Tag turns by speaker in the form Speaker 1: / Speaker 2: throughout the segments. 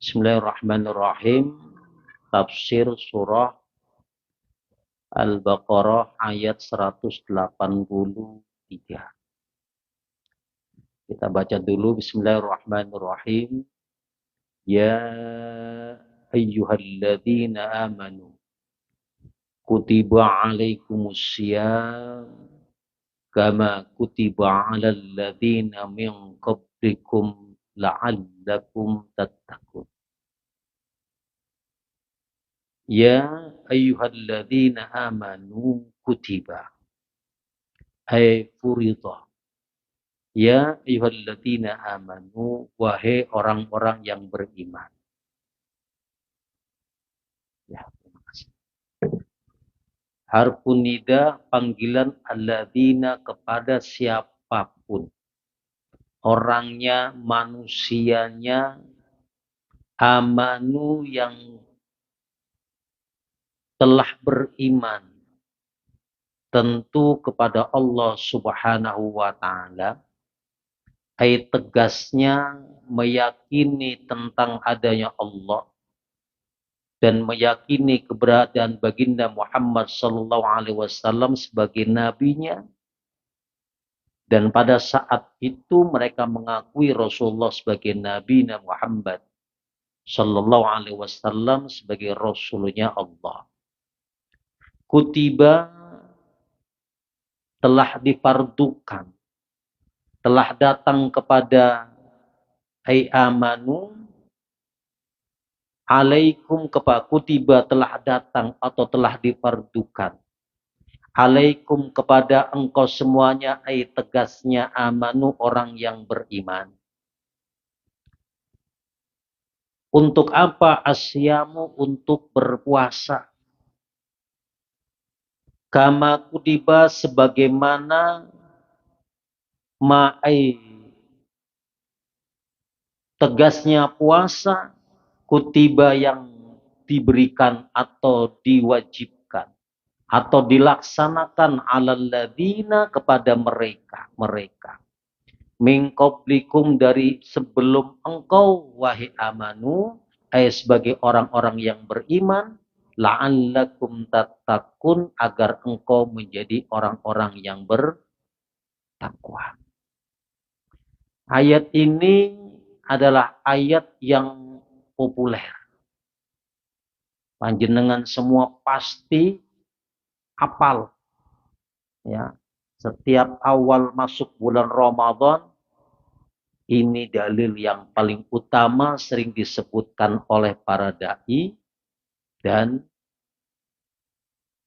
Speaker 1: Bismillahirrahmanirrahim. Tafsir surah Al-Baqarah ayat 183. Kita baca dulu Bismillahirrahmanirrahim. Ya ayyuhalladzina amanu kutiba alaikumussyam kama kutiba alal ladzina min qablikum la'allakum tattaqun. Ya ayyuhalladzina amanu kutiba ay furidah. Ya ayyuhalladzina amanu, wahai orang-orang yang beriman. Ya, terima kasih. Harfun nida, panggilan alladzina kepada siapapun. Orangnya, manusianya, amanu yang telah beriman. Tentu kepada Allah Subhanahu wa ta'ala. Ayat tegasnya meyakini tentang adanya Allah dan meyakini keberadaan baginda Muhammad sallallahu alaihi wasallam sebagai nabinya, dan pada saat itu mereka mengakui Rasulullah sebagai nabi Muhammad sallallahu alaihi wasallam sebagai rasulnya Allah. Kutiba telah difardukan, telah datang kepada ai amanu alaikum, kepada kutiba telah datang atau telah difardukan alaikum kepada engkau semuanya, ai tegasnya amanu orang yang beriman. Untuk apa asyamu? Untuk berpuasa. Kama kutiba sebagaimana ma'ai tegasnya puasa, kutiba yang diberikan atau diwajibkan atau dilaksanakan alal ladzina kepada mereka min qablikum dari sebelum engkau wahai amanu, sebagai orang-orang yang beriman, la'allakum tattaqun, agar engkau menjadi orang-orang yang bertakwa. Ayat ini adalah ayat yang populer. Panjenengan semua pasti hafal. Ya, setiap awal masuk bulan Ramadan, ini dalil yang paling utama sering disebutkan oleh para dai dan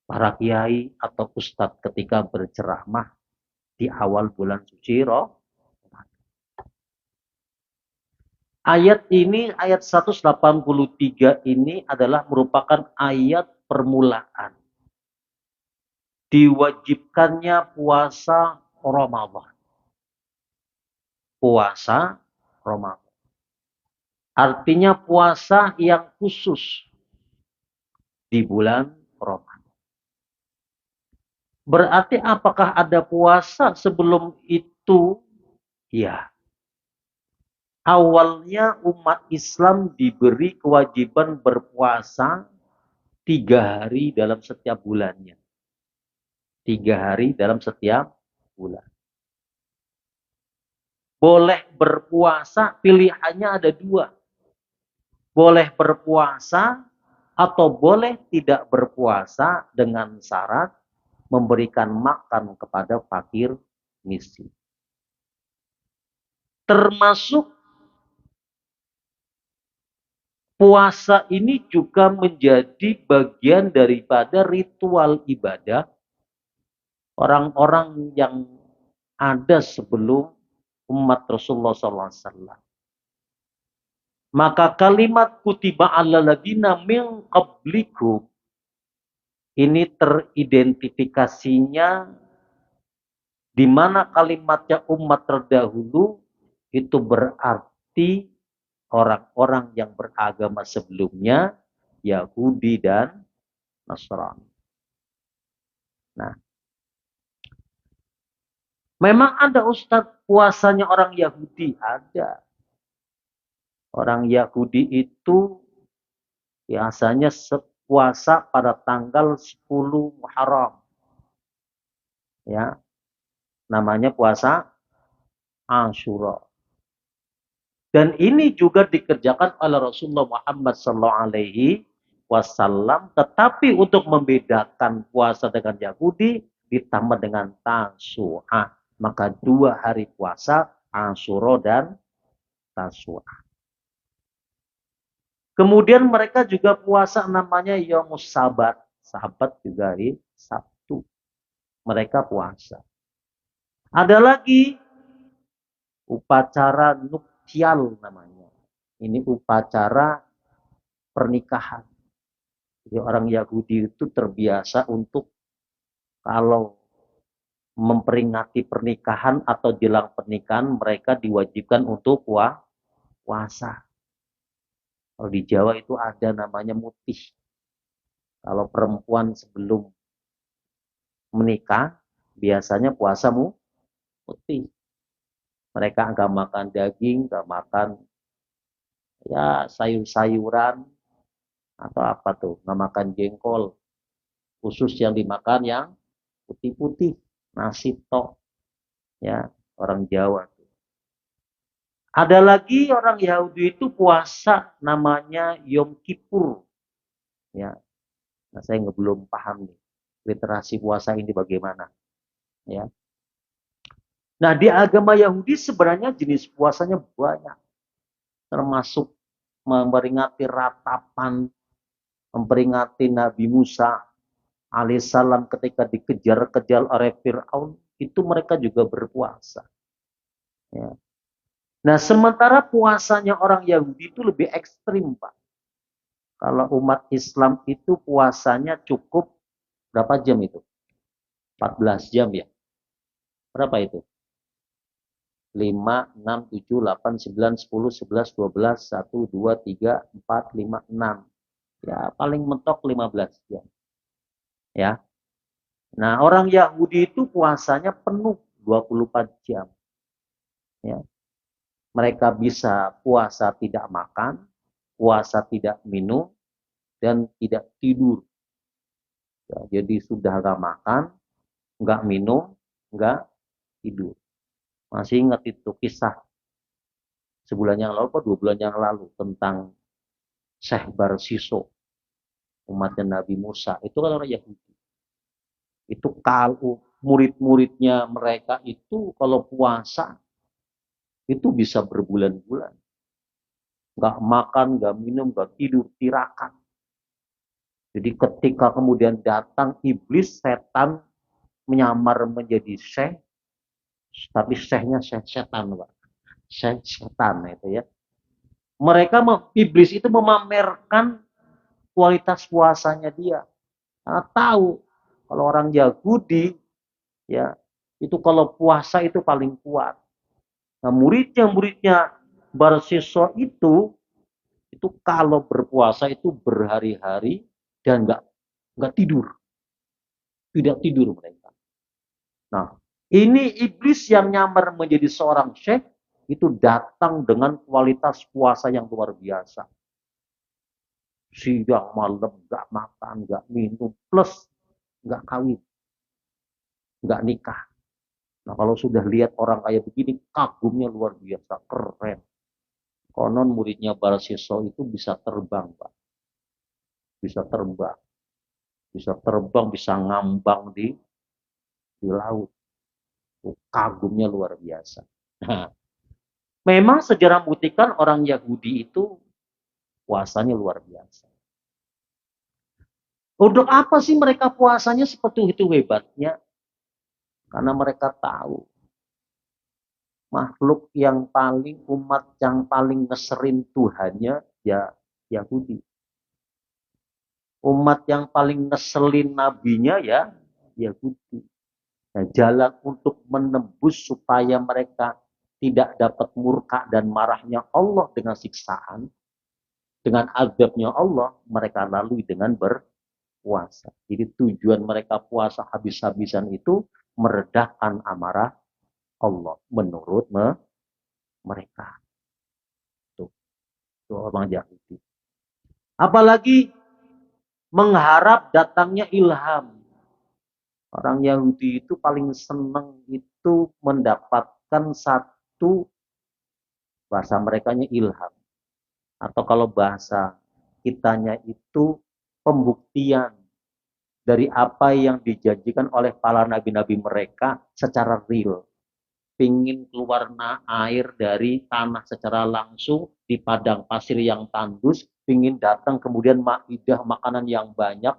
Speaker 1: para kiai atau ustadz ketika berceramah di awal bulan suci Ramadan. Ayat ini, ayat 183 ini adalah merupakan ayat permulaan diwajibkannya puasa Ramadan. Puasa Ramadan. Artinya puasa yang khusus di bulan Ramadan. Berarti apakah ada puasa sebelum itu? Ya. Awalnya umat Islam diberi kewajiban berpuasa 3 hari dalam setiap bulannya. 3 hari dalam setiap bulan. Boleh berpuasa, pilihannya ada 2. Boleh berpuasa atau boleh tidak berpuasa dengan syarat memberikan makan kepada fakir miskin. Termasuk puasa ini juga menjadi bagian daripada ritual ibadah orang-orang yang ada sebelum umat Rasulullah SAW. Maka kalimat kutiba alal ladzina min qablikum ini teridentifikasinya di mana kalimatnya umat terdahulu, itu berarti orang-orang yang beragama sebelumnya, Yahudi dan Nasrani. Nah, memang ada ustadz puasanya orang Yahudi, ada. Orang Yahudi itu biasanya puasa pada tanggal 10 Muharram. Ya, namanya puasa Asyura. Dan ini juga dikerjakan oleh Rasulullah Muhammad SAW. Tetapi untuk membedakan puasa dengan Yahudi ditambah dengan Tasu'ah. Maka 2 hari puasa, Asyura dan Tasu'ah. Kemudian mereka juga puasa namanya Yomus Sabat. Sabat juga hari Sabtu. Mereka puasa. Ada lagi upacara nuptial namanya. Ini upacara pernikahan. Jadi orang Yahudi itu terbiasa untuk kalau memperingati pernikahan atau jelang pernikahan mereka diwajibkan untuk puasa. Kalau di Jawa itu ada namanya mutih. Kalau perempuan sebelum menikah biasanya puasa mutih. Mereka nggak makan daging, nggak makan ya sayur-sayuran atau apa tuh, nggak makan jengkol. Khusus yang dimakan yang putih-putih, nasi tok, ya orang Jawa. Ada lagi orang Yahudi itu puasa namanya Yom Kippur, ya. Nah, saya belum paham nih literasi puasa ini bagaimana, ya. Nah, di agama Yahudi sebenarnya jenis puasanya banyak, termasuk memperingati ratapan, memperingati Nabi Musa alaihissalam ketika dikejar-kejar oleh Fir'aun, itu mereka juga berpuasa. Ya. Nah, sementara puasanya orang Yahudi itu lebih ekstrim, Pak. Kalau umat Islam itu puasanya cukup berapa jam itu? 14 jam ya? Berapa itu? 5, 6, 7, 8, 9, 10, 11, 12, 1, 2, 3, 4, 5, 6. Ya, paling mentok 15 jam. Ya. Nah, orang Yahudi itu puasanya penuh 24 jam. Ya. Mereka bisa puasa tidak makan, puasa tidak minum, dan tidak tidur. Ya, jadi sudah nggak makan, nggak minum, nggak tidur. Masih ingat itu kisah sebulan yang lalu, 2 bulan yang lalu tentang Syekh Barsiso, umatnya Nabi Musa. Itu kan orang Yahudi. Itu kalau murid-muridnya mereka itu kalau puasa itu bisa berbulan-bulan. Nggak makan, nggak minum, nggak tidur, tirakat. Jadi ketika kemudian datang iblis, setan menyamar menjadi syekh, tapi syekhnya syekh setan, Pak. Syekh setan itu ya. Mereka iblis itu memamerkan kualitas puasanya dia. Karena tahu kalau orang Yahudi ya itu kalau puasa itu paling kuat. Nah, muridnya Barsiso itu kalau berpuasa itu berhari-hari dan nggak tidur, tidak tidur mereka. Nah, ini iblis yang nyamar menjadi seorang syekh itu datang dengan kualitas puasa yang luar biasa. Siang malam nggak makan, nggak minum, plus nggak kawin, nggak nikah. Nah, kalau sudah lihat orang kayak begini, kagumnya luar biasa, keren. Konon muridnya Barsiso itu bisa terbang, Pak. Bisa terbang. Bisa terbang, bisa ngambang di laut. Kagumnya luar biasa. Nah, memang sejarah membuktikan orang Yahudi itu puasanya luar biasa. Untuk apa sih mereka puasanya seperti itu hebatnya? Karena mereka tahu makhluk yang paling, umat yang paling ngeserin Tuhannya ya Yahudi. Umat yang paling ngeselin nabinya ya Yahudi. Nah, jalan untuk menembus supaya mereka tidak dapat murka dan marahnya Allah dengan siksaan, dengan azabnya Allah, mereka lalui dengan berpuasa. Jadi tujuan mereka puasa habis-habisan itu meredakan amarah Allah menurut mereka. Tuh. Itu orang Yahudi. Apalagi mengharap datangnya ilham. Orang Yahudi itu paling senang itu mendapatkan satu, bahasa merekanya ilham. Atau kalau bahasa kitanya itu pembuktian dari apa yang dijanjikan oleh para nabi-nabi mereka secara real. Pingin keluar air dari tanah secara langsung di padang pasir yang tandus, pingin datang kemudian maidah makanan yang banyak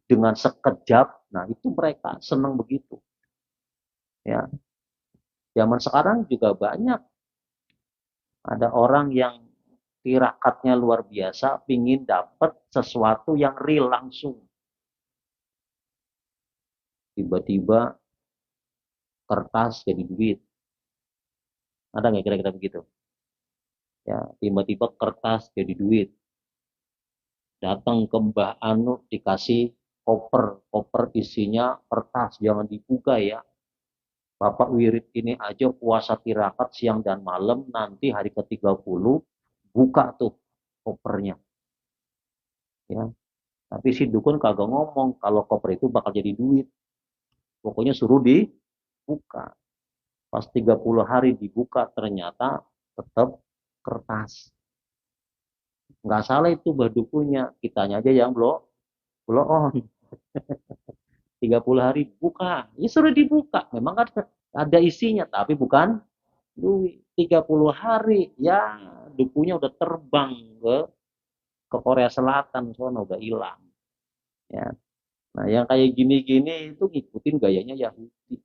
Speaker 1: dengan sekejap. Nah, itu mereka senang begitu. Ya, zaman sekarang juga banyak ada orang yang tirakatnya luar biasa, pingin dapat sesuatu yang real langsung. Tiba-tiba kertas jadi duit. Ada nggak kira-kira begitu? Ya, tiba-tiba kertas jadi duit. Datang ke Mbah Anu dikasih koper isinya kertas, jangan dibuka ya. Bapak wirid ini aja puasa tirakat siang dan malam, nanti hari ke-30 buka tuh kopernya. Ya. Tapi si dukun kagak ngomong kalau koper itu bakal jadi duit. Pokoknya suruh dibuka. Pas 30 hari dibuka ternyata tetap kertas. Nggak salah itu mbah dukunnya, kitanya aja yang belum on. 30 hari buka, ya suruh dibuka. Memang kan ada isinya, tapi bukan duit. 30 hari, ya dukunya udah terbang ke Korea Selatan, sono udah hilang. Ya. Nah, yang kayak gini-gini itu ngikutin gayanya Yahudi.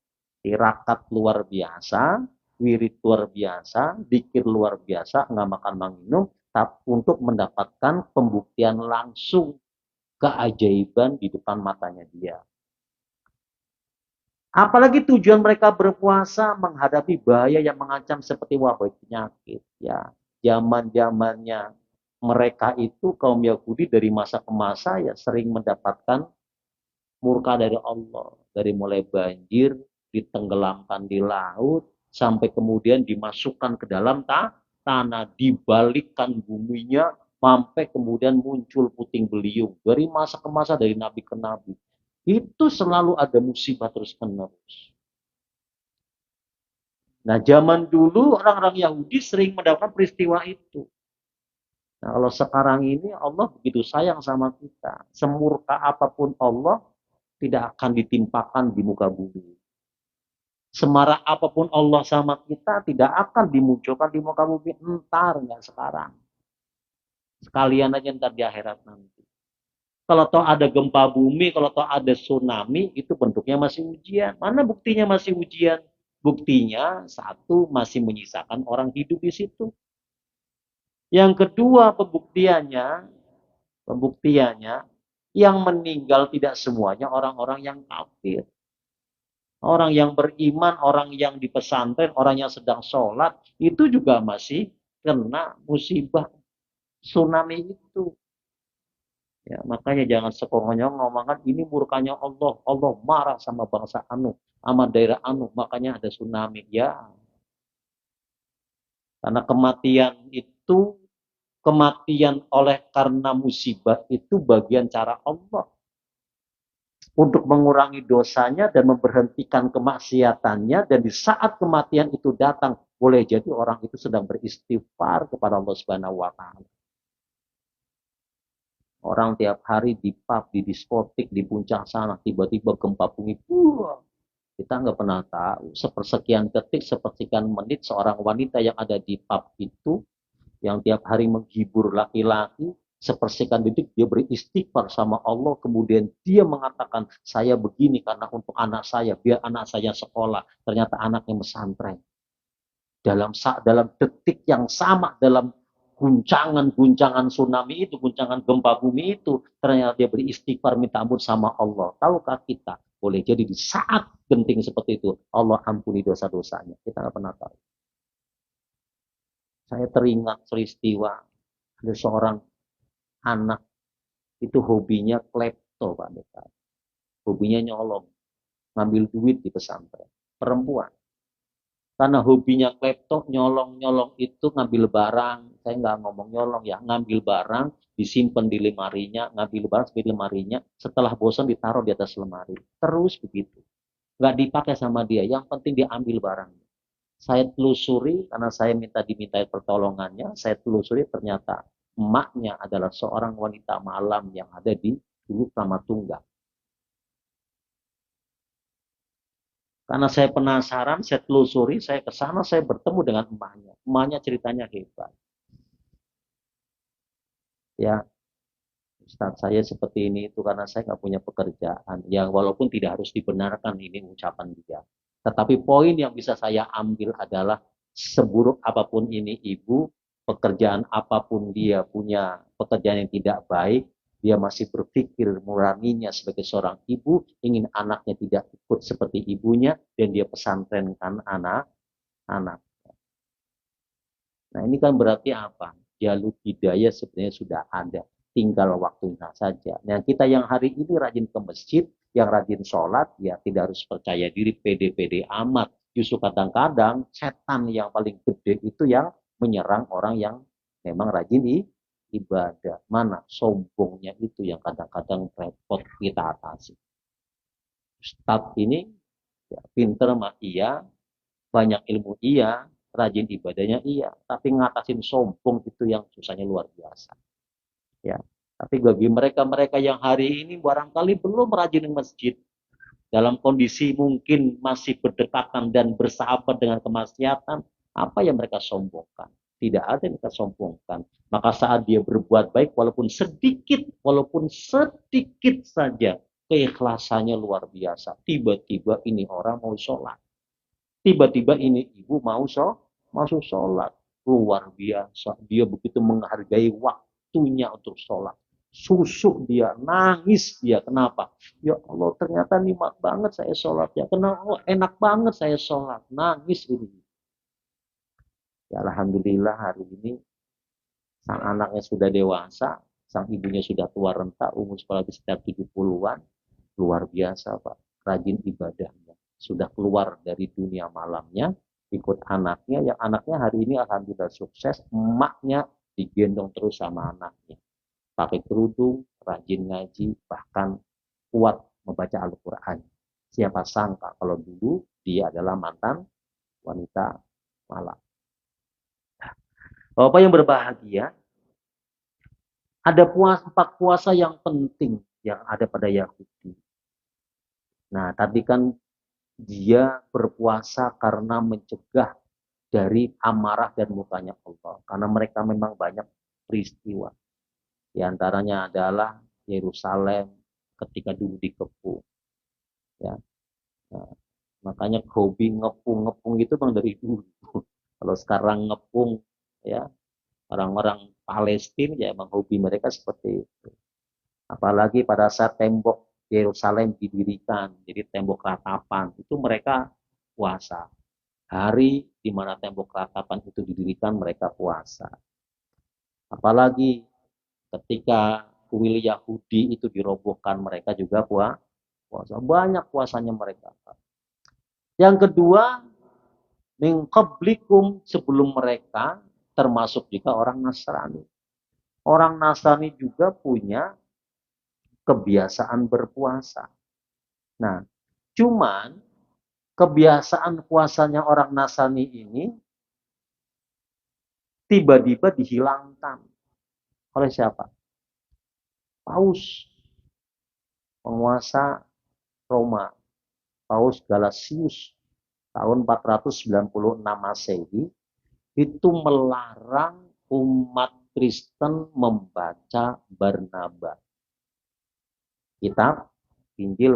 Speaker 1: Tirakat luar biasa, wirid luar biasa, dikir luar biasa, nggak makan minum, tapi untuk mendapatkan pembuktian langsung keajaiban di depan matanya dia. Apalagi tujuan mereka berpuasa menghadapi bahaya yang mengancam seperti wabah penyakit. Ya, zaman-zamannya mereka itu kaum Yahudi dari masa ke masa ya sering mendapatkan murka dari Allah. Dari mulai banjir, ditenggelamkan di laut, sampai kemudian dimasukkan ke dalam tanah, dibalikkan buminya, sampai kemudian muncul puting beliung. Dari masa ke masa, dari nabi ke nabi. Itu selalu ada musibah terus menerus. Nah, zaman dulu orang-orang Yahudi sering mendapatkan peristiwa itu. Nah, kalau sekarang ini Allah begitu sayang sama kita. Semurka apapun Allah tidak akan ditimpakan di muka bumi. Semarah apapun Allah sama kita tidak akan dimunculkan di muka bumi. Entar, nggak sekarang. Sekalian aja ntar di akhirat nanti. Kalau toh ada gempa bumi, kalau toh ada tsunami, itu bentuknya masih ujian. Mana buktinya masih ujian? Buktinya satu masih menyisakan orang hidup di situ. Yang kedua pembuktiannya yang meninggal tidak semuanya orang-orang yang kafir. Orang yang beriman, orang yang di pesantren, orang yang sedang sholat, itu juga masih kena musibah tsunami itu. Ya, makanya jangan sekonyong ngomongan ini murkanya Allah. Allah marah sama bangsa anu, sama daerah anu, makanya ada tsunami. Ya, karena kematian oleh karena musibah itu bagian cara Allah untuk mengurangi dosanya dan memberhentikan kemaksiatannya, dan di saat kematian itu datang boleh jadi orang itu sedang beristighfar kepada Allah Subhanahu wa taala. Orang tiap hari di pub, di diskotik, di puncak sana, tiba-tiba gempa bumi. Kita nggak pernah tahu. Sepersekian detik, sepersekian menit, seorang wanita yang ada di pub itu, yang tiap hari menghibur laki-laki, sepersekian detik dia beristighfar sama Allah, kemudian dia mengatakan, saya begini karena untuk anak saya, biar anak saya sekolah. Ternyata anaknya pesantren. Dalam detik yang sama, dalam guncangan tsunami itu, guncangan gempa bumi itu, ternyata dia beristighfar minta ampun sama Allah. Tahukah kita? Boleh jadi di saat genting seperti itu, Allah ampuni dosa-dosanya. Kita nggak pernah tahu. Saya teringat peristiwa ada seorang anak itu hobinya klepto, Pak Dekat. Hobinya nyolong, ngambil duit di pesantren. Perempuan. Karena hobinya klepto, nyolong-nyolong itu ngambil barang. Saya nggak ngomong nyolong ya, ngambil barang, disimpan di lemarinya, ngambil barang di lemarinya, setelah bosan ditaruh di atas lemari. Terus begitu. Nggak dipakai sama dia, yang penting dia ambil barang. Saya telusuri, karena saya dimintai pertolongannya, saya telusuri ternyata emaknya adalah seorang wanita malam yang ada di dulu Ramatungga. Karena saya penasaran, saya telusuri, saya ke sana, saya bertemu dengan emaknya. Emaknya ceritanya hebat. Ya, Ustadz, saya seperti ini itu karena saya nggak punya pekerjaan. Ya, walaupun tidak harus dibenarkan ini ucapan dia. Tetapi poin yang bisa saya ambil adalah seburuk apapun ini ibu, pekerjaan apapun dia punya pekerjaan yang tidak baik, dia masih berpikir nuraninya sebagai seorang ibu, ingin anaknya tidak ikut seperti ibunya, dan dia pesantrenkan anak-anak. Nah, ini kan berarti apa? Jalur hidayah sebenarnya sudah ada. Tinggal waktunya saja. Nah, kita yang hari ini rajin ke masjid, yang rajin sholat, ya tidak harus percaya diri, pede-pede amat. Justru kadang-kadang setan yang paling gede itu yang menyerang orang yang memang rajin ibadah. Mana sombongnya itu yang kadang-kadang repot kita atasi. Ustadz ini ya, pinter mah iya, banyak ilmu iya, rajin ibadahnya iya, tapi ngatasin sombong itu yang susahnya luar biasa. Ya, tapi bagi mereka-mereka yang hari ini barangkali belum rajin di masjid, dalam kondisi mungkin masih berdekatan dan bersahabat dengan kemaksiatan, apa yang mereka sombongkan? Tidak ada yang mereka sombongkan. Maka saat dia berbuat baik, walaupun sedikit saja, keikhlasannya luar biasa. Tiba-tiba ini orang mau sholat. Tiba-tiba ini ibu mau masuk sholat. Luar biasa. Dia begitu menghargai waktunya untuk sholat. Susuk dia, nangis dia. Kenapa? Ya Allah, ternyata nikmat banget saya sholat. Ya, kenapa? Oh, enak banget saya sholat. Nangis ini. Ya, Alhamdulillah hari ini sang anaknya sudah dewasa, sang ibunya sudah tua renta, umur sekolah di sekitar 70-an. Luar biasa, Pak. Rajin ibadahnya. Sudah keluar dari dunia malamnya, ikut anaknya. Yang anaknya hari ini alhamdulillah sukses. Emaknya digendong terus sama anaknya. Pakai kerudung, rajin ngaji, bahkan kuat membaca Al-Quran. Siapa sangka kalau dulu dia adalah mantan wanita malam. Bapak yang berbahagia, ada empat puasa yang penting yang ada pada Yahudi. Nah, tadi kan dia berpuasa karena mencegah dari amarah dan murkanya Allah. Karena mereka memang banyak peristiwa. Di antaranya adalah Yerusalem ketika dulu dikepung. Ya. Nah, makanya hobi ngepung-ngepung itu memang dari dulu. Kalau sekarang ngepung, ya orang-orang Palestina ya emang hobi mereka seperti itu. Apalagi pada saat tembok Yerusalem didirikan, jadi tembok ratapan, itu mereka puasa. Hari di mana tembok ratapan itu didirikan, mereka puasa. Apalagi ketika kuil Yahudi itu dirobohkan, mereka juga puasa. Banyak puasanya mereka. Yang kedua, min qablikum, sebelum mereka, termasuk juga orang Nasrani. Orang Nasrani juga punya kebiasaan berpuasa. Nah, cuman kebiasaan puasanya orang Nasrani ini tiba-tiba dihilangkan oleh siapa? Paus, penguasa Roma, Paus Galasius tahun 496 Masehi itu melarang umat Kristen membaca Barnaba. Kitab Injil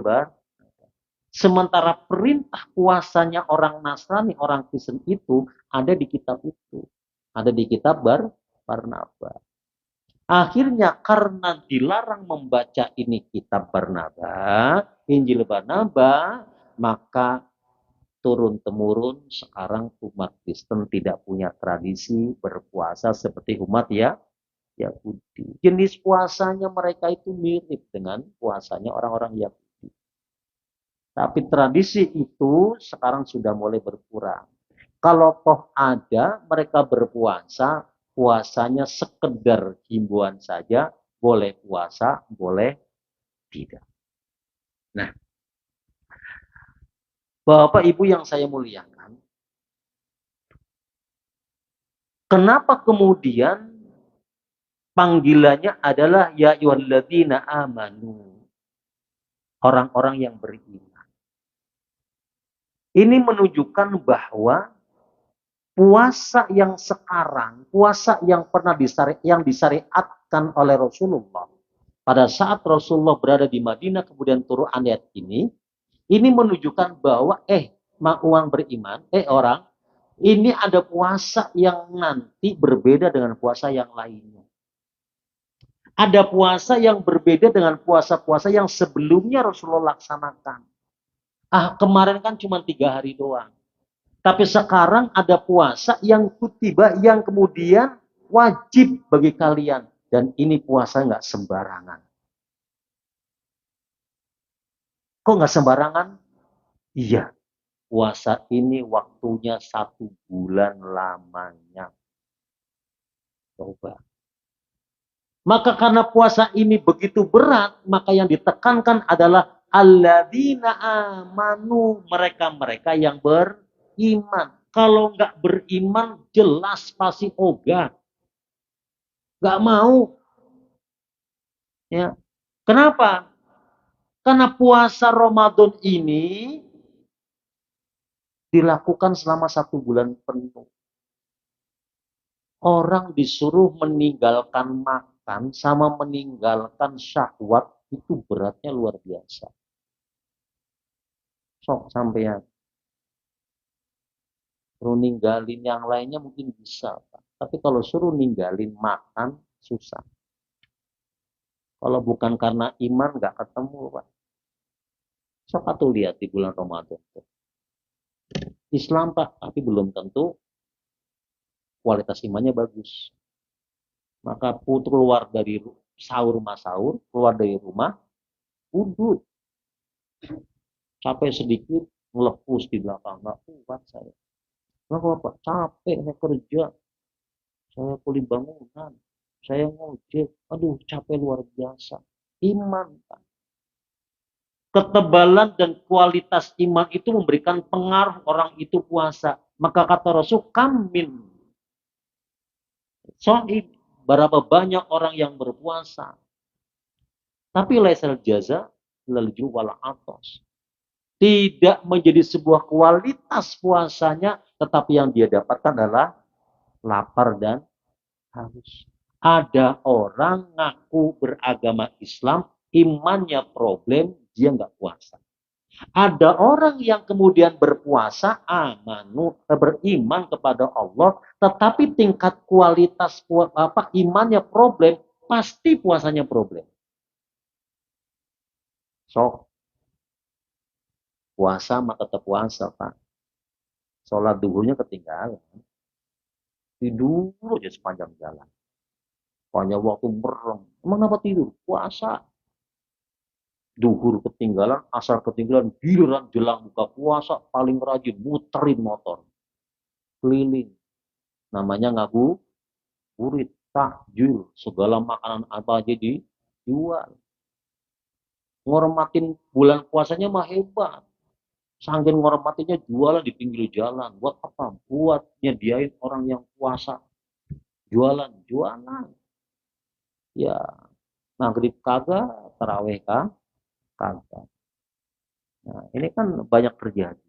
Speaker 1: Sementara perintah puasanya orang Nasrani, orang Kristen itu ada di kitab itu. Ada di kitab Barnaba. Akhirnya karena dilarang membaca ini kitab Barnaba, Injil Barnaba, maka turun-temurun sekarang umat Kristen tidak punya tradisi berpuasa seperti umat Yahudi. Jenis puasanya mereka itu mirip dengan puasanya orang-orang Yahudi. Tapi tradisi itu sekarang sudah mulai berkurang. Kalau toh ada mereka berpuasa, puasanya sekedar himbauan saja, boleh puasa, boleh tidak. Nah, Bapak Ibu yang saya muliakan, kenapa kemudian panggilannya adalah ya ayyuhalladzina amanu, orang-orang yang beriman. Ini menunjukkan bahwa puasa yang sekarang, puasa yang pernah disyariatkan oleh Rasulullah pada saat Rasulullah berada di Madinah kemudian turun ayat ini menunjukkan bahwa orang beriman, orang ini ada puasa yang nanti berbeda dengan puasa yang lainnya. Ada puasa yang berbeda dengan puasa-puasa yang sebelumnya Rasulullah laksanakan. Kemarin kan cuma 3 hari doang. Tapi sekarang ada puasa yang kutiba, yang kemudian wajib bagi kalian. Dan ini puasa nggak sembarangan. Kok nggak sembarangan? Iya, puasa ini waktunya 1 bulan lamanya. Coba. Maka karena puasa ini begitu berat, maka yang ditekankan adalah alladzina amanu, mereka-mereka yang beriman. Kalau nggak beriman, jelas pasti ogah. Nggak mau. Ya. Kenapa? Karena puasa Ramadan ini dilakukan selama 1 bulan penuh. Orang disuruh meninggalkan makan sama meninggalkan syahwat itu beratnya luar biasa. Sok sampean. Suruh ninggalin yang lainnya mungkin bisa, Pak. Tapi kalau suruh ninggalin makan susah. Kalau bukan karena iman nggak ketemu, Pak. Sok atuh lihat di bulan Ramadan. Islam, Pak, tapi belum tentu kualitas imannya bagus. Maka keluar dari sahur, keluar dari rumah, udut. Capek sedikit, melepus di belakang. Nggak kuat saya. Kenapa, Pak? Capek, saya kerja. Saya kuli bangunan. Saya ngojek. Aduh, capek luar biasa. Iman, Pak. Ketebalan dan kualitas iman itu memberikan pengaruh orang itu puasa. Maka kata Rasul, kamin. So'ib. Berapa banyak orang yang berpuasa. Tapi laisal jaza lal juwal atos. Tidak menjadi sebuah kualitas puasanya, tetapi yang dia dapatkan adalah lapar dan haus. Ada orang ngaku beragama Islam, imannya problem, dia nggak puasa. Ada orang yang kemudian berpuasa, beriman kepada Allah, tetapi tingkat kualitas imannya problem, pasti puasanya problem. So, puasa maka tetap puasa, Pak. Sholat duhurnya ketinggalan. Tidur aja sepanjang jalan. Banyak waktu merem. Emang kenapa tidur? Puasa. Duhur ketinggalan, asar ketinggalan, giliran jelang buka puasa, paling rajin, muterin motor. Keliling. Namanya ngabuburit, takjil, segala makanan apa aja dijual. Ngormatin bulan puasanya mah hebat. Saking ngormatinya jualan di pinggir jalan. Buat apa? Buat nyediain orang yang puasa. Jualan. Ya, maghrib kagak, taraweh kagak. Nah, ini kan banyak terjadi.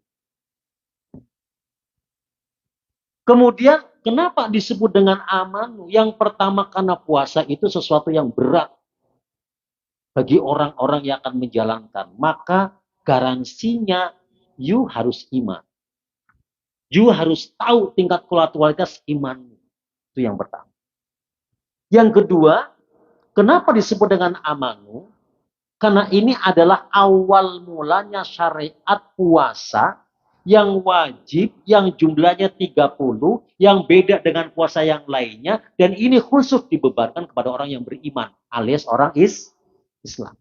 Speaker 1: Kemudian kenapa disebut dengan aman? Yang pertama karena puasa itu sesuatu yang berat bagi orang-orang yang akan menjalankan. Maka garansinya you harus iman. You harus tahu tingkat kualitas imanmu. Itu yang pertama. Yang kedua, kenapa disebut dengan amanu? Karena ini adalah awal mulanya syariat puasa yang wajib, yang jumlahnya 30, yang beda dengan puasa yang lainnya, dan ini khusus dibebankan kepada orang yang beriman, alias orang Islam.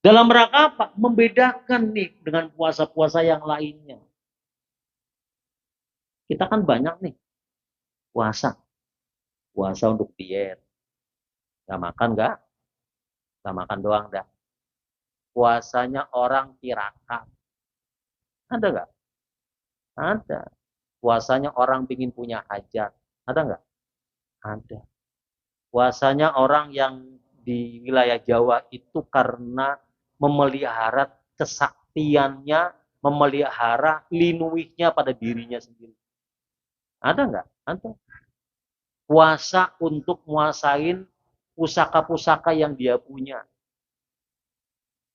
Speaker 1: Dalam rangka apa? Membedakan nih dengan puasa-puasa yang lainnya. Kita kan banyak nih puasa. Puasa untuk diet. Gak makan gak? Gak makan doang dah. Puasanya orang tirakat. Ada gak? Ada. Puasanya orang ingin punya hajat. Ada nggak? Ada. Puasanya orang yang di wilayah Jawa itu karena memelihara kesaktiannya, memelihara linuihnya pada dirinya sendiri. Ada nggak? Ada. Puasa untuk muasain pusaka-pusaka yang dia punya.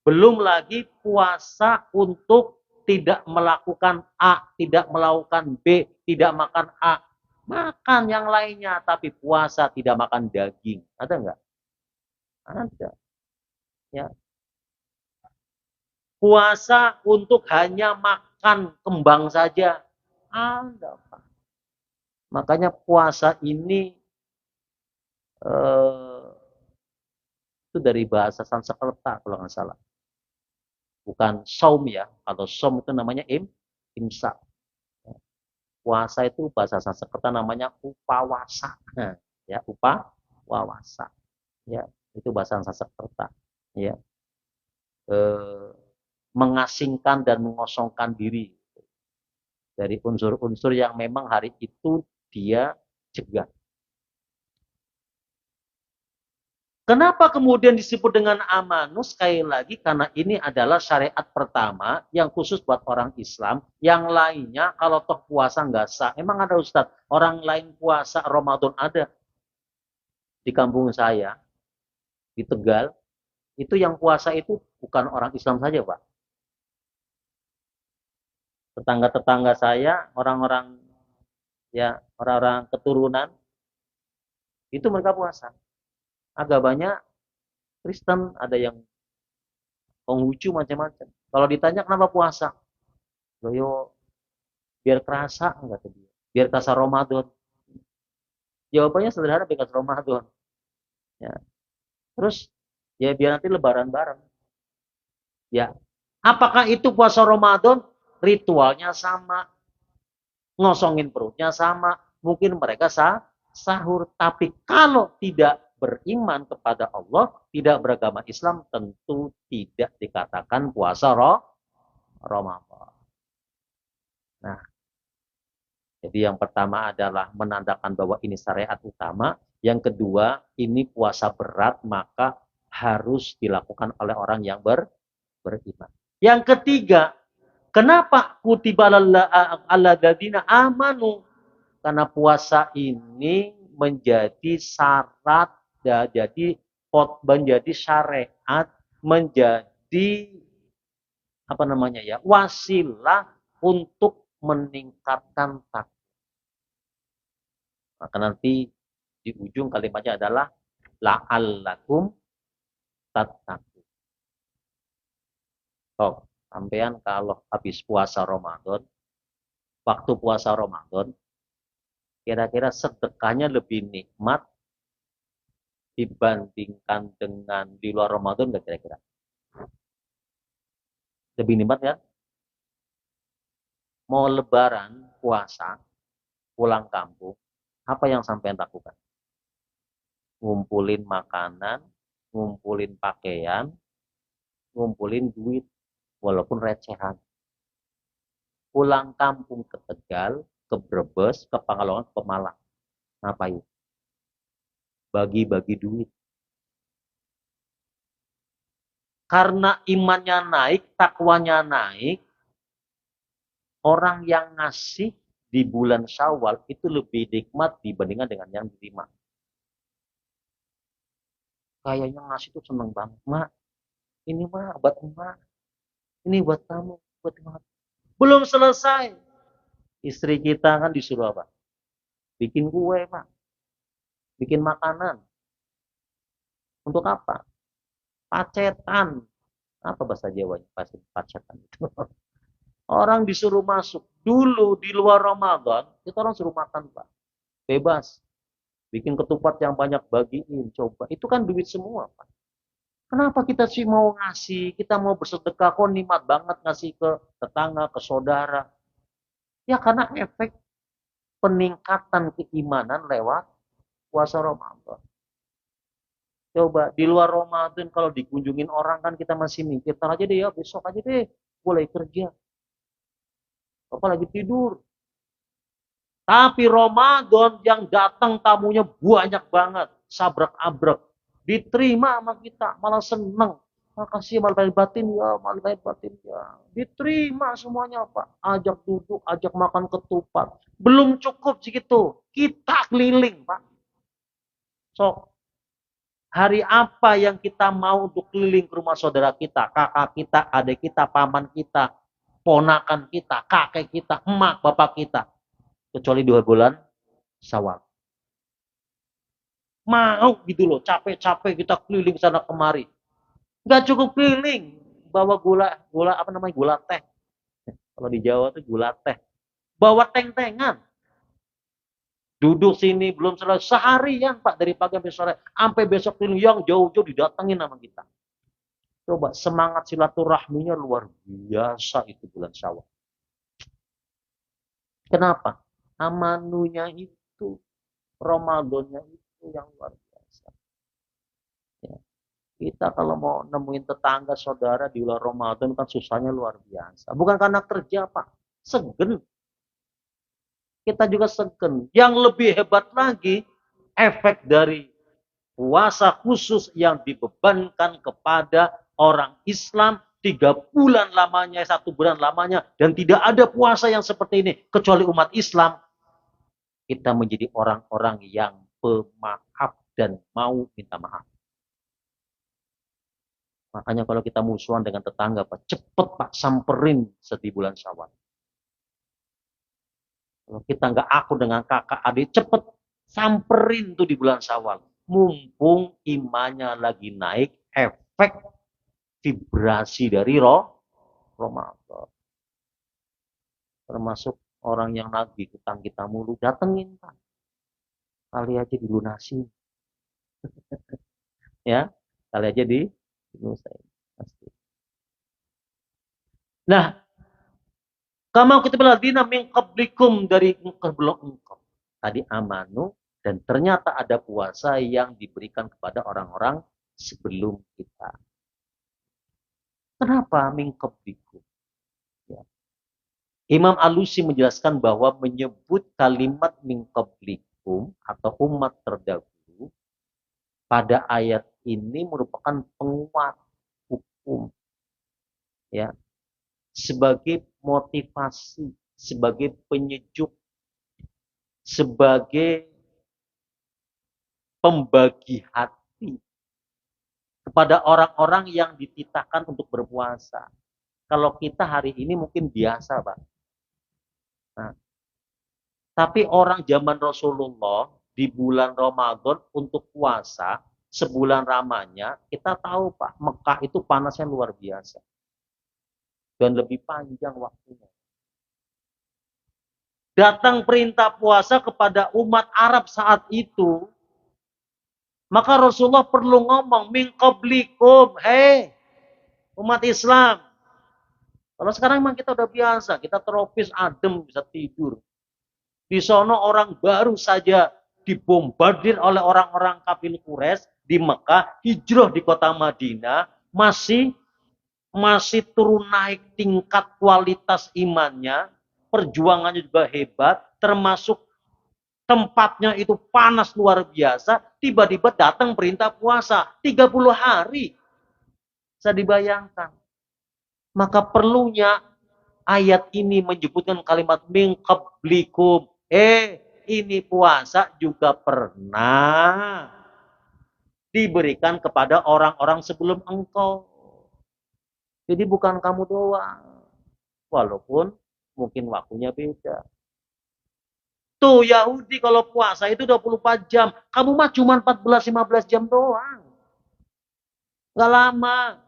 Speaker 1: Belum lagi puasa untuk tidak melakukan A, tidak melakukan B, tidak makan A. Makan yang lainnya, tapi puasa tidak makan daging. Ada nggak? Ada. Ya. Puasa untuk hanya makan kembang saja. Ada. Makanya puasa ini eh, itu dari bahasa Sanskerta kalau nggak salah. Bukan saum ya. Kalau saum itu namanya imsak. Puasa itu bahasa Sanskerta namanya upawasa. Nah, ya, upawasa. Ya, itu bahasa Sanskerta. Ya, eh, mengasingkan dan mengosongkan diri dari unsur-unsur yang memang hari itu dia cegah. Kenapa kemudian disebut dengan amanus? Sekali lagi karena ini adalah syariat pertama yang khusus buat orang Islam. Yang lainnya kalau toh puasa nggak sah. Emang ada Ustadz, orang lain puasa Ramadan ada di kampung saya, di Tegal. Itu yang puasa itu bukan orang Islam saja, Pak. Tetangga-tetangga saya, orang-orang ya, orang-orang keturunan, itu mereka puasa. Agak banyak Kristen, ada yang Konghucu macam-macam. Kalau ditanya kenapa puasa? Loh yo, biar kerasa enggak tadi. Biar kerasa Ramadan. Jawabannya sederhana, biar kerasa Ramadan. Ya. Terus ya biar nanti lebaran bareng. Ya. Apakah itu puasa Ramadan? Ritualnya sama, ngosongin perutnya sama, mungkin mereka sahur. Tapi kalau tidak beriman kepada Allah, tidak beragama Islam, tentu tidak dikatakan puasa Ramadan. Nah, jadi yang pertama adalah menandakan bahwa ini syariat utama. Yang kedua, ini puasa berat, maka harus dilakukan oleh orang yang beriman. Yang ketiga, kenapa kutiba alladzina amanu? Karena puasa ini menjadi syarat, menjadi syariat, menjadi apa namanya ya, wasilah untuk meningkatkan takwa. Maka nanti di ujung kalimatnya adalah la'allakum tattaqun. So, sampean kalau habis puasa Ramadan, waktu puasa Ramadan, kira-kira sedekahnya lebih nikmat dibandingkan dengan di luar Ramadan nggak kira-kira? Lebih nikmat kan? Mau lebaran, puasa, pulang kampung, apa yang sampean lakukan? Ngumpulin makanan, ngumpulin pakaian, ngumpulin duit, walaupun recehan. Pulang kampung ke Tegal, ke Brebes, ke Pangalongan, ke Malang. Ngapain? Bagi-bagi duit. Karena imannya naik, takwanya naik, orang yang ngasih di bulan Syawal itu lebih nikmat dibandingkan dengan yang diterima. Kayaknya ngasih itu seneng banget. Mak, ini mah buat emak. Ini buat kamu, buat emak. Belum selesai. Istri kita kan disuruh apa? Bikin kue, Pak. Bikin makanan. Untuk apa? Pacetan. Apa bahasa Jawanya? Pasti pacetan itu. Orang disuruh masuk. Dulu di luar Ramadan, itu orang suruh makan, Pak. Bebas. Bikin ketupat yang banyak bagiin, coba. Itu kan duit semua, Pak. Kenapa kita sih mau ngasih, kita mau bersedekah, kok nikmat banget ngasih ke tetangga, ke saudara. Ya karena efek peningkatan keimanan lewat puasa Ramadan. Coba di luar Ramadan kalau dikunjungin orang kan kita masih mikir, tar aja deh ya, besok aja deh, boleh kerja. Apa lagi tidur. Tapi Ramadan yang datang tamunya banyak banget, sabrak-abrek. Diterima sama kita, malah seneng. Makasih mal lahir batin ya, mal lahir batin ya. Diterima semuanya Pak. Ajak duduk, ajak makan ketupat. Belum cukup segitu. Kita keliling Pak. So, hari apa yang kita mau untuk keliling ke rumah saudara kita, kakak kita, adik kita, paman kita, ponakan kita, kakek kita, emak, bapak kita. Kecuali 2 bulan Syawal. Mau gitu loh, capek-capek kita keliling sana kemari. Nggak cukup keliling, bawa gula apa namanya, gula teh. Kalau di Jawa tuh gula teh. Bawa teng-tengan. Duduk sini belum selesai seharian Pak, dari pagi sampai sore, sampai besok keliling yang jauh-jauh didatengin sama kita. Coba semangat silaturahminya luar biasa itu bulan Syawal. Kenapa? Amanunya itu, Ramadannya itu yang luar biasa. Ya. Kita kalau mau nemuin tetangga saudara di luar Ramadan kan susahnya luar biasa. Bukan karena kerja Pak, segen. Kita juga segen. Yang lebih hebat lagi, efek dari puasa khusus yang dibebankan kepada orang Islam 3 bulan lamanya, 1 bulan lamanya, dan tidak ada puasa yang seperti ini kecuali umat Islam. Kita menjadi orang-orang yang pemaaf dan mau minta maaf. Makanya kalau kita musuhan dengan tetangga, Pak, cepet Pak samperin di bulan Syawal. Kalau kita nggak aku dengan kakak adik, cepet samperin tuh di bulan Syawal. Mumpung imannya lagi naik, efek vibrasi dari Ramadan. Termasuk orang yang nagih utang kita mulu, datengin Pak. Kali aja dilunasi. Ya, kali aja dilunasi. Nah, kama kita ladina min qablikum, dari sebelum engkau. Tadi amanu, dan ternyata ada puasa yang diberikan kepada orang-orang sebelum kita. Kenapa min qablikum? Ya. Imam Alusi menjelaskan bahwa menyebut kalimat min qablikum atau umat terdahulu pada ayat ini merupakan penguat hukum, ya, sebagai motivasi, sebagai penyejuk, sebagai pembagi hati kepada orang-orang yang dititahkan untuk berpuasa. Kalau kita hari ini mungkin biasa, Pak. Nah, tapi orang zaman Rasulullah di bulan Ramadan untuk puasa, sebulan ramanya, kita tahu Pak, Mekah itu panasnya luar biasa. Dan lebih panjang waktunya. Datang perintah puasa kepada umat Arab saat itu, maka Rasulullah perlu ngomong, min qablikum, hei umat Islam. Kalau sekarang memang kita udah biasa, kita tropis, adem, bisa tidur. Di sono orang baru saja dibombardir oleh orang-orang kafir Quraisy di Mekah, hijrah di kota Madinah, masih turun naik tingkat kualitas imannya, perjuangannya juga hebat, termasuk tempatnya itu panas luar biasa, tiba-tiba datang perintah puasa 30 hari. Bisa dibayangkan. Maka perlunya ayat ini menyebutkan kalimat min qablikum. Ini puasa juga pernah diberikan kepada orang-orang sebelum engkau. Jadi bukan kamu doang. Walaupun mungkin waktunya beda. Tuh Yahudi kalau puasa itu 24 jam. Kamu mah cuma 14-15 jam doang. Gak lama.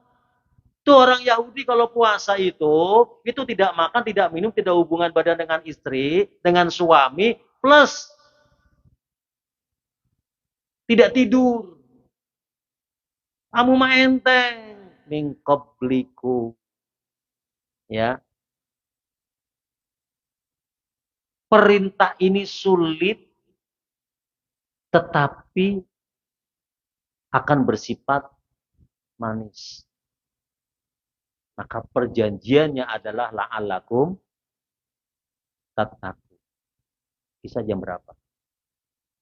Speaker 1: Tuh orang Yahudi kalau puasa itu tidak makan, tidak minum, tidak hubungan badan dengan istri, dengan suami, plus tidak tidur. Kamu mah enteng. Min qablikum. Ya. perintah ini sulit, tetapi akan bersifat manis. Maka perjanjiannya adalah la'allakum tattaqun. Bisa jam berapa?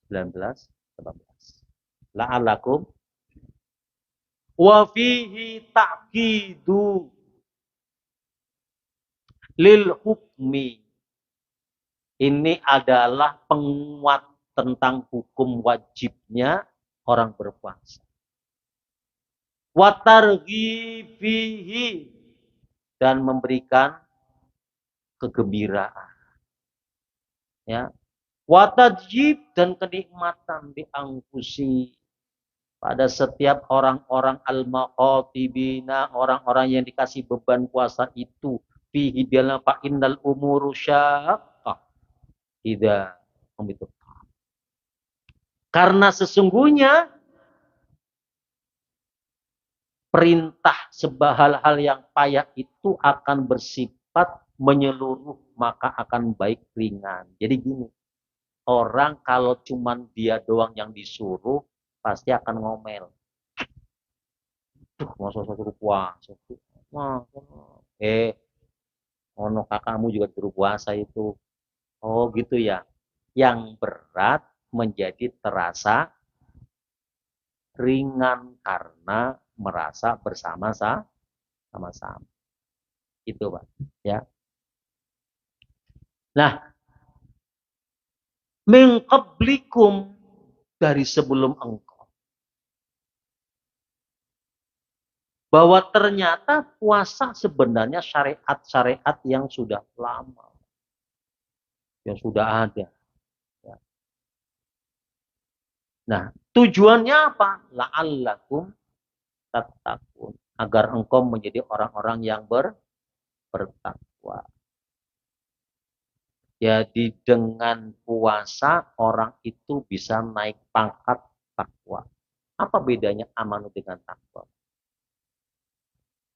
Speaker 1: 19, 18. La'allakum wa fihi ta'kidu lil hukmi. Ini adalah penguat tentang hukum wajibnya orang berpuasa. Wa targhibihi, dan memberikan kegembiraan. Ya. Wa tajib, dan kenikmatan diangkusi pada setiap orang-orang al-maqatibina, orang-orang yang dikasih beban puasa itu. Fihi dalam fa innal umuru syaqqah idza itu. Karena sesungguhnya perintah hal-hal yang payah itu akan bersifat menyeluruh, maka akan baik ringan. Jadi gini, orang kalau cuman dia doang yang disuruh, pasti akan ngomel. Masa suruh puasa. Ono kakakmu juga suruh puasa itu. Oh gitu ya. Yang berat menjadi terasa ringan karena merasa bersama-sama. Itu Pak. Ya. Nah, min qablikum, dari sebelum engkau. Bahwa ternyata puasa sebenarnya syariat-syariat yang sudah lama. Yang sudah ada. Ya. Nah, tujuannya apa? La'allakum tattaqun. Agar engkau menjadi orang-orang yang bertakwa. Jadi dengan puasa orang itu bisa naik pangkat takwa. Apa bedanya amanu dengan takwa?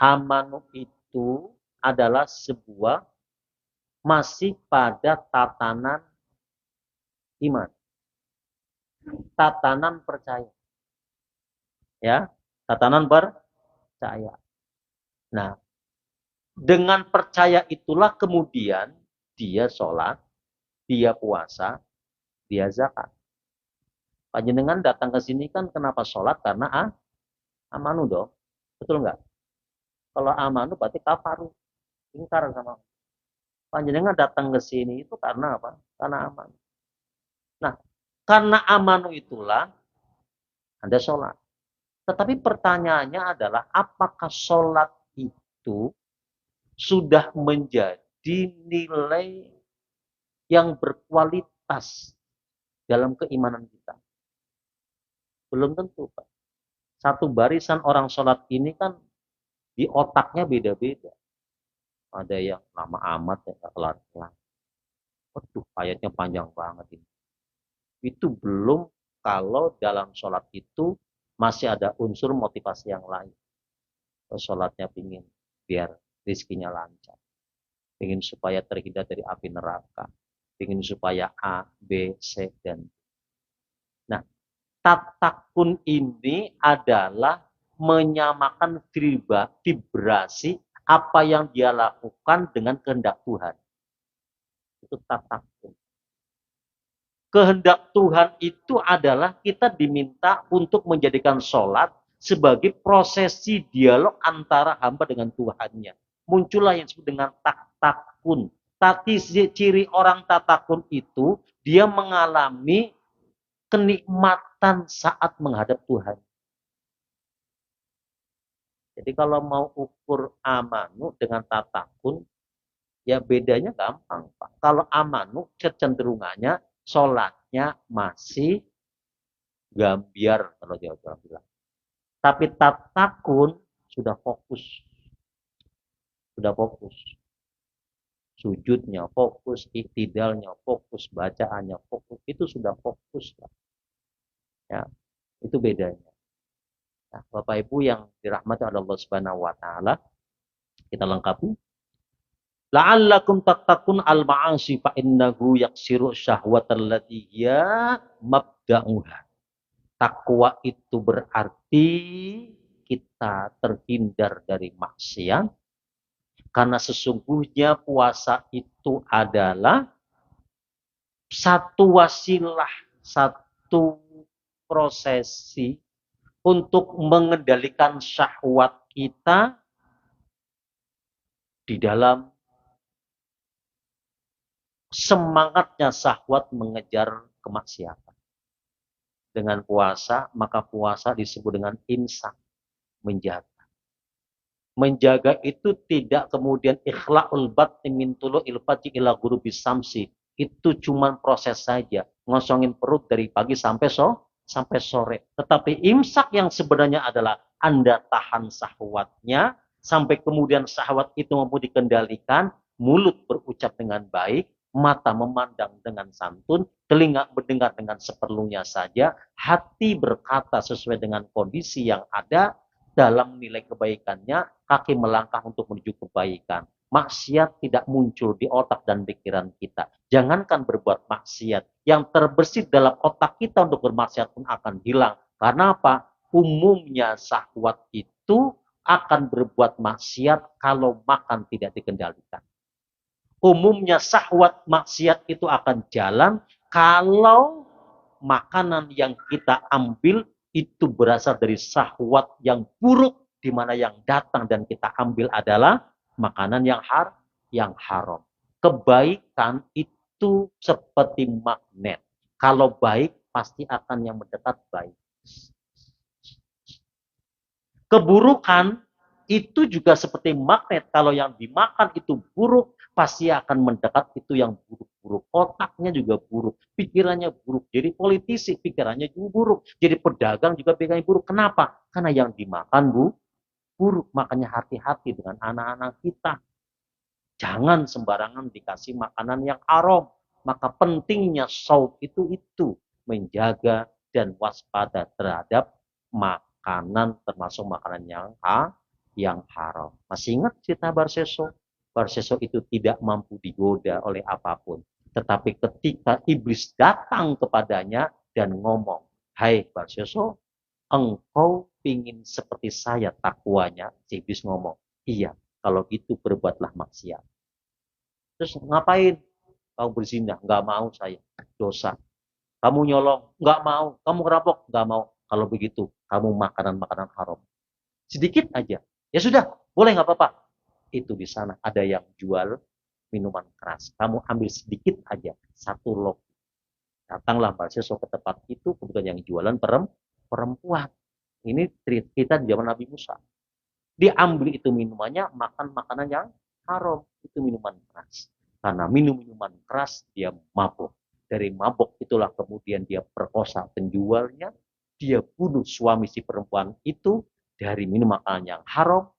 Speaker 1: Amanu itu adalah sebuah masih pada tatanan iman. Tatanan percaya. Ya, tatanan percaya. Nah, dengan percaya itulah kemudian dia sholat, dia puasa, dia zakat. Panjenengan datang ke sini kan kenapa sholat? Karena amanu dong. Betul nggak? Kalau amanu berarti kafaru. Ingkar sama. Panjenengan datang ke sini itu karena apa? Karena amanu. Nah, karena amanu itulah Anda sholat. Tetapi pertanyaannya adalah apakah sholat itu sudah menjadi nilai yang berkualitas dalam keimanan kita? Belum tentu, Pak. Satu barisan orang sholat ini kan di otaknya beda-beda. Ada yang lama amat ya, gak kelar-kelar. Waduh, ayatnya panjang banget ini. Itu belum kalau dalam sholat itu masih ada unsur motivasi yang lain. Sholatnya pingin biar rezekinya lancar. Pingin supaya terhindar dari api neraka. Pingin supaya A, B, C, dan D. Nah, tatakun ini adalah menyamakan vibrasi apa yang dia lakukan dengan kehendak Tuhan. Itu tatakun. Kehendak Tuhan itu adalah kita diminta untuk menjadikan sholat sebagai prosesi dialog antara hamba dengan Tuhannya. Muncullah yang disebut dengan tatakun. Tapi ciri orang tatakun itu, dia mengalami kenikmatan saat menghadap Tuhan. Jadi kalau mau ukur amanu dengan tatakun, ya bedanya gampang, Pak. Kalau amanu kecenderungannya sholatnya masih gambiar kalau Jawa bilang. Tapi tatakun sudah fokus. Sudah fokus. Sujudnya fokus, iktidalnya fokus, bacaannya fokus. Itu sudah fokus, Pak. Ya, itu bedanya. Nah, Bapak Ibu yang dirahmati oleh Allah Subhanahu wa taala, kita lengkapi. La'allakum tattaqun al-ma'asi fa innahu yaksiru syahwatal lati hiya mabda'uha. Takwa itu berarti kita terhindar dari maksiat karena sesungguhnya puasa itu adalah satu wasilah, satu prosesi untuk mengendalikan syahwat kita di dalam semangatnya syahwat mengejar kemaksiatan. Dengan puasa, maka puasa disebut dengan imsak, menjaga. Menjaga itu tidak kemudian ikhla'ul batni min tulu'il fajri ila ghurubis samsi. Itu cuma proses saja, ngosongin perut dari pagi sampai sore. Tetapi imsak yang sebenarnya adalah Anda tahan syahwatnya sampai kemudian syahwat itu mampu dikendalikan, mulut berucap dengan baik, mata memandang dengan santun, telinga mendengar dengan seperlunya saja, hati berkata sesuai dengan kondisi yang ada, dalam nilai kebaikannya, kaki melangkah untuk menuju kebaikan. Maksiat tidak muncul di otak dan pikiran kita. Jangankan berbuat maksiat, yang terbersih dalam otak kita untuk bermaksiat pun akan hilang. Karena apa? Umumnya syahwat itu akan berbuat maksiat kalau makan tidak dikendalikan. Umumnya syahwat maksiat itu akan jalan kalau makanan yang kita ambil itu berasal dari syahwat yang buruk, di mana yang datang dan kita ambil adalah makanan yang haram. Kebaikan itu seperti magnet. Kalau baik pasti akan yang mendekat baik. Keburukan itu juga seperti magnet. Kalau yang dimakan itu buruk, pasti akan mendekat itu yang buruk-buruk. Otaknya juga buruk, pikirannya buruk. Jadi politisi pikirannya juga buruk. Jadi pedagang juga pikirannya buruk. Kenapa? Karena yang dimakan buruk. Makanya hati-hati dengan anak-anak kita. Jangan sembarangan dikasih makanan yang haram. Maka pentingnya saum itu menjaga dan waspada terhadap makanan, termasuk makanan yang haram. Masih ingat cerita Barseso? Barseso itu tidak mampu digoda oleh apapun. Tetapi ketika iblis datang kepadanya dan ngomong, "Hai Barseso, engkau pingin seperti saya takwanya?" Si iblis ngomong, "Iya, kalau gitu berbuatlah maksiat." Terus ngapain? Kau berzina? Nggak mau saya. Dosa. Kamu nyolong? Nggak mau. Kamu ngerampok? Nggak mau. Kalau begitu, kamu makanan-makanan haram. Sedikit aja. Ya sudah, boleh nggak apa-apa. Itu di sana ada yang jual minuman keras. Kamu ambil sedikit aja. Satu log. Datanglah Mbak Seso ke tempat itu, kemudian yang jualan perempuan. Ini kita di zaman Nabi Musa. Diambil itu minumannya, makan makanan yang haram. Itu minuman keras. Karena minum minuman keras, dia mabuk. Dari mabuk itulah kemudian dia perkosa penjualnya. Dia bunuh suami si perempuan itu dari minum makanan yang haram.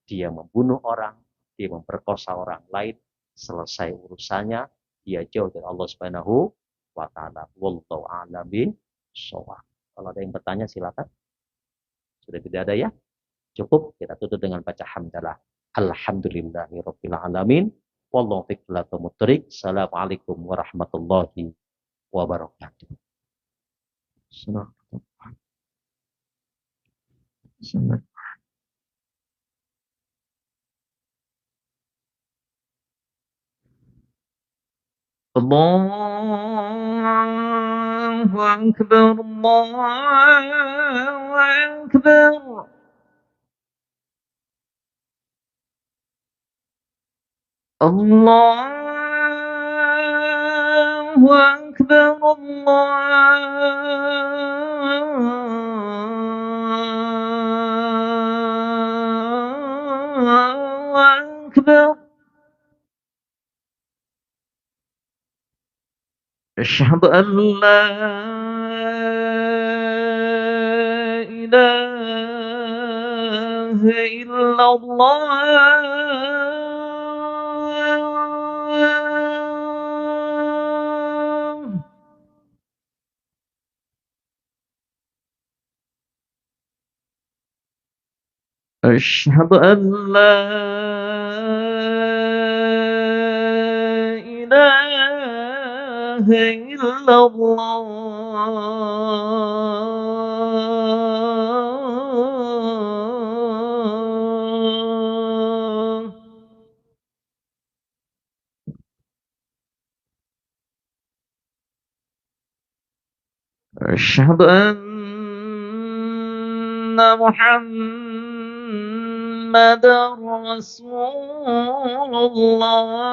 Speaker 1: Dia membunuh orang, dia memperkosa orang lain. Selesai urusannya, dia jauh dari Allah Subhanahu wa taala. Wallahu a'lam bishawab. Kalau ada yang bertanya silakan. Sudah tidak ada ya? Cukup kita tutup dengan baca hamdalah. Alhamdulillahirabbil alamin. Wallahu fiqh. Assalamualaikum warahmatullahi wabarakatuh. Allahu akbar, Allahu akbar. Allahu akbar, Allahu akbar. أشهد أن لا إله إلا الله. أشهد أن لا إله إلا الله. أشهد أن محمد رسول الله.